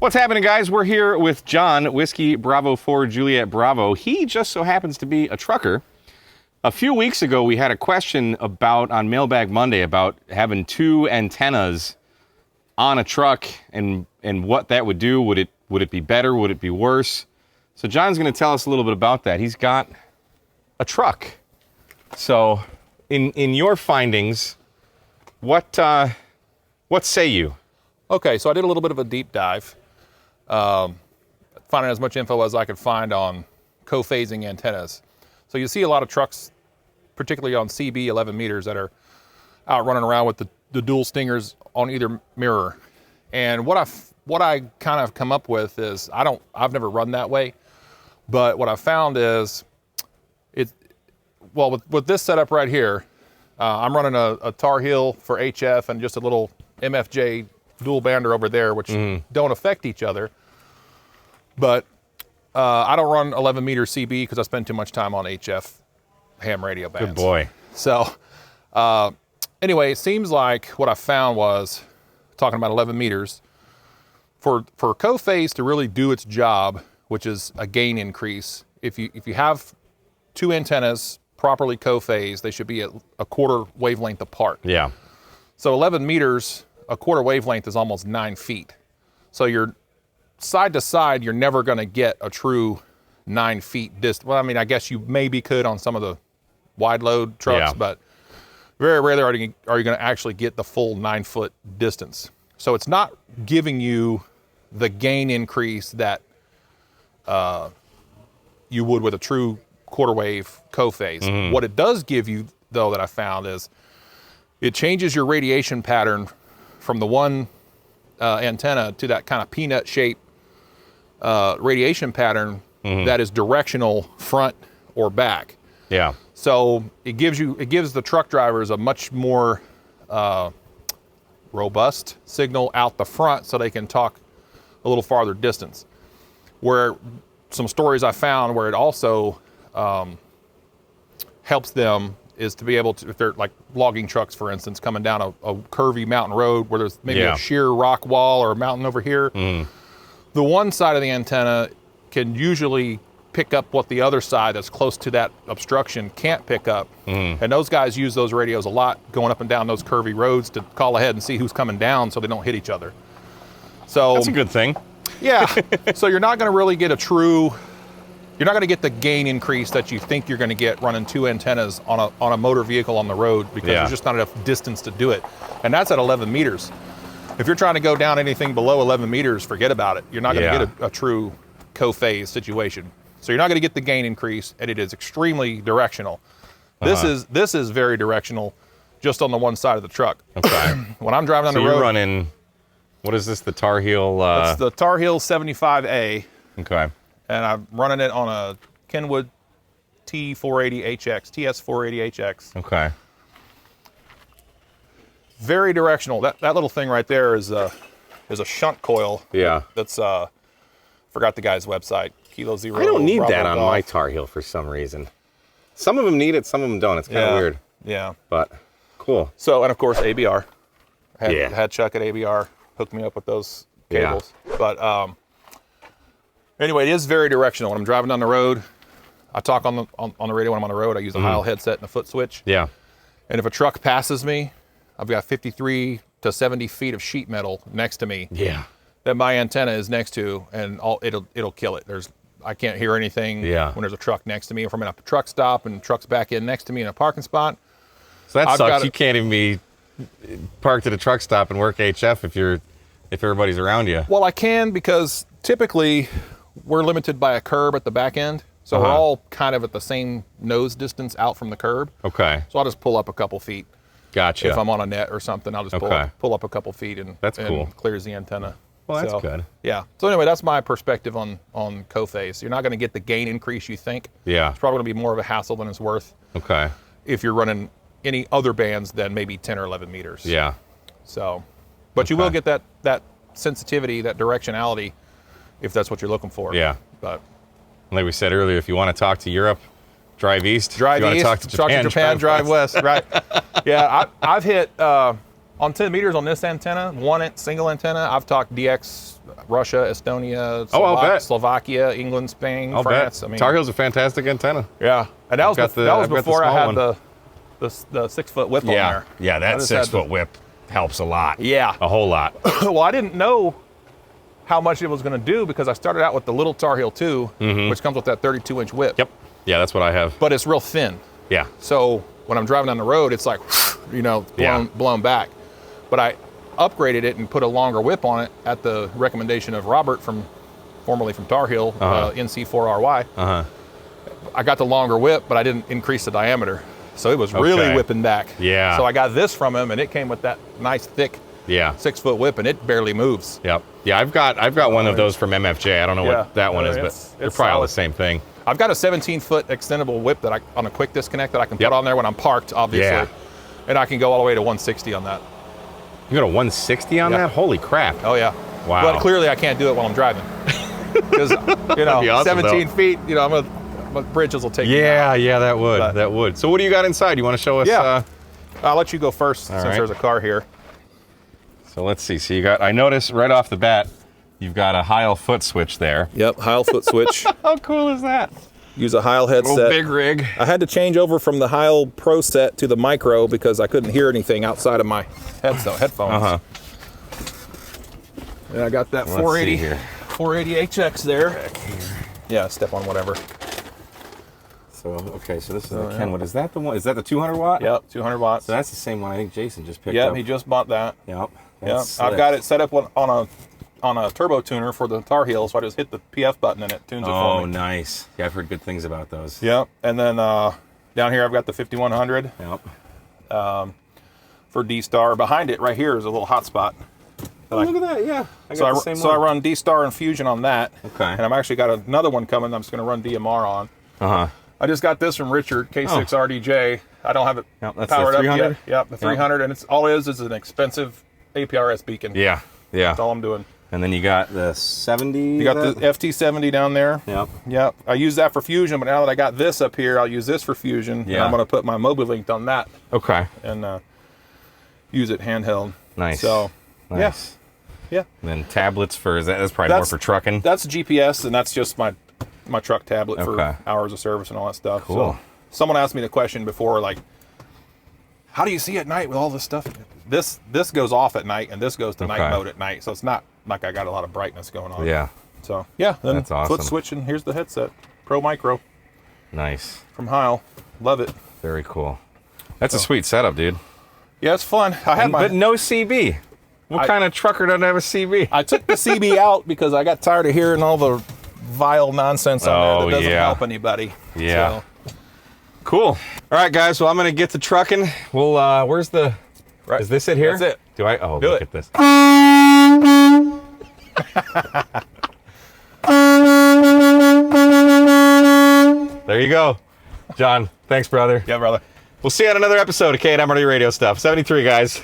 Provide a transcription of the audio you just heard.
What's happening, guys? We're here with John, Whiskey Bravo 4 Juliet Bravo. He just so happens to be a trucker. A few weeks ago, we had a question on Mailbag Monday about having two antennas on a truck and what that would do. Would it be better? Would it be worse? So John's going to tell us a little bit about that. He's got a truck. So in your findings, what say you? Okay, so I did a little bit of a deep dive, finding as much info as I could find on co-phasing antennas. So you see a lot of trucks, particularly on CB 11 meters, that are out running around with the dual stingers on either mirror. And what I kind of come up with is, I've never run that way, but what I found is, with this setup right here, I'm running a Tar Heel for HF and just a little MFJ dual bander over there, which don't affect each other. But I don't run 11 meter CB because I spend too much time on HF ham radio bands. Good boy. So anyway, it seems like what I found was, talking about 11 meters, for co-phase to really do its job, which is a gain increase, if you have two antennas properly co-phased, they should be at a quarter wavelength apart. Yeah. So 11 meters, a quarter wavelength is almost 9 feet. So you're side to side, you're never going to get a true 9 feet distance. Well, I mean, I guess you maybe could on some of the wide load trucks, but very rarely are you going to actually get the full 9 foot distance. So it's not giving you the gain increase that you would with a true quarter wave co-phase. What it does give you, though, that I found is it changes your radiation pattern from the one antenna to that kind of peanut shape radiation pattern that is directional front or back. Yeah. So it gives the truck drivers a much more robust signal out the front, so they can talk a little farther distance. Where some stories I found where it also helps them is to be able to, if they're like logging trucks, for instance, coming down a curvy mountain road where there's maybe a sheer rock wall or a mountain over here, the one side of the antenna can usually pick up what the other side that's close to that obstruction can't pick up. And those guys use those radios a lot going up and down those curvy roads to call ahead and see who's coming down so they don't hit each other. So that's a good thing. Yeah. So you're not going to really get you're not going to get the gain increase that you think you're going to get running two antennas on a motor vehicle on the road, because there's just not enough distance to do it. And that's at 11 meters. If you're trying to go down anything below 11 meters, forget about it. You're not going to get a true co-phase situation. So you're not going to get the gain increase, and it is extremely directional. This is very directional, just on the one side of the truck. Okay. When I'm driving on the road, you're running, what is this? The Tar Heel? It's the Tar Heel 75A. Okay. And I'm running it on a Kenwood T480HX, TS480HX. Okay. Very directional. That little thing right there is a shunt coil. Yeah. That's forgot the guy's website. Kilo Zero. I don't need Bravo that on Golf. my Tar Heel for some reason. Some of them need it, some of them don't. It's kind of weird. Yeah. But cool. So, and of course ABR. Had Chuck at ABR hook me up with those cables. But anyway, it is very directional. When I'm driving down the road, I talk on the radio when I'm on the road. I use a Heil headset and a foot switch. Yeah. And if a truck passes me, I've got 53 to 70 feet of sheet metal next to me. Yeah. That my antenna is next to, and it'll kill it. I can't hear anything when there's a truck next to me. If I'm in a truck stop and truck's back in next to me in a parking spot. So that sucks. You can't even be parked at a truck stop and work HF if everybody's around you. Well, I can, because typically we're limited by a curb at the back end. So we're all kind of at the same nose distance out from the curb. Okay. So I'll just pull up a couple feet. Gotcha. If I'm on a net or something, I'll just pull up a couple feet and clears the antenna. Well, that's good. Yeah. So anyway, that's my perspective on co-phase. You're not going to get the gain increase you think. Yeah. It's probably going to be more of a hassle than it's worth. Okay. If you're running any other bands than maybe 10 or 11 meters. Yeah. So, but you will get that sensitivity, that directionality, if that's what you're looking for. Yeah. But like we said earlier, if you want to talk to Europe, drive east. Drive east. Talk to Japan, drive west. Right. Yeah. I've hit On 10 meters on this antenna, single antenna, I've talked DX, Russia, Estonia, I'll bet. Slovakia, England, Spain, I'll France. bet. I mean, Tar Heel's a fantastic antenna. yeah, and that was before I had the 6-foot whip on there. Yeah, that 6-foot whip helps a lot. Yeah, a whole lot. Well, I didn't know how much it was going to do because I started out with the little Tar Heel 2, which comes with that 32-inch whip. Yep. Yeah, that's what I have. But it's real thin. Yeah. So when I'm driving down the road, it's like, blown back. But I upgraded it and put a longer whip on it at the recommendation of Robert, formerly from Tar Heel, NC4RY. I got the longer whip, but I didn't increase the diameter. So it was really whipping back. Yeah. So I got this from him, and it came with that nice thick 6-foot whip, and it barely moves. Yep. Yeah, I've got one of those from MFJ. I don't know what that one is, but they're probably all the same thing. I've got a 17-foot extendable whip that on a quick disconnect that I can put on there when I'm parked, obviously. Yeah. And I can go all the way to 160 on that. You got a 160 on that? Holy crap. Oh, yeah. Wow. But clearly I can't do it while I'm driving. Because, awesome, 17 feet, my bridges will take me out. Yeah, that would. That would. So what do you got inside? You want to show us? Yeah. I'll let you go first since there's a car here. So let's see. So I noticed right off the bat, you've got a Heil foot switch there. Yep, Heil foot switch. How cool is that? Use a Heil headset. Little big rig. I had to change over from the Heil Pro set to the Micro because I couldn't hear anything outside of my headphones. And I got that 480 HX there. Yeah, step on whatever. So so this is the Ken. What is that? The one? Is that the 200 watt? Yep, 200 watts. So that's the same one I think Jason just picked up. Yeah, he just bought that. Yep. I've got it set up on a turbo tuner for the Tar Heel, so I just hit the PF button and it tunes it for me. Oh, nice. Yeah, I've heard good things about those. Yep. And then down here I've got the 5100. Yep. For D-Star. Behind it, right here, is a little hotspot. Oh, look at that, yeah. So I run D-Star and Fusion on that. Okay. And I've actually got another one coming I'm just going to run DMR on. I just got this from Richard, K6 RDJ. I don't have it powered up yet. Yep, the 300, and it's all it is an expensive APRS beacon. Yeah, yeah. That's all I'm doing. And then you got the 70. You got the FT70 down there. Yep. Yep. I use that for Fusion, but now that I got this up here, I'll use this for Fusion. Yeah. And I'm going to put my MobiLink on that. Okay. And use it handheld. Nice. So, nice. Yeah. And then tablets that's probably more for trucking. That's GPS, and that's just my truck tablet for hours of service and all that stuff. Cool. So, someone asked me the question before, like, how do you see at night with all this stuff? This goes off at night, and this goes to night mode at night, so it's not like I got a lot of brightness going on. Yeah. So, yeah. Then that's awesome. Foot switch, and here's the headset. Pro Micro. Nice. From Heil. Love it. Very cool. That's a sweet setup, dude. Yeah, it's fun. But no CB. What kind of trucker doesn't have a CB? I took the CB out because I got tired of hearing all the vile nonsense on there that doesn't help anybody. Yeah. So. Cool. All right, guys. Well, I'm going to get to trucking. We'll, where's the... Right. Is this it here? That's it. Do I? Oh, look at this. There you go. John, thanks, brother. Yeah, brother. We'll see you on another episode of K&M Radio Stuff. 73, guys.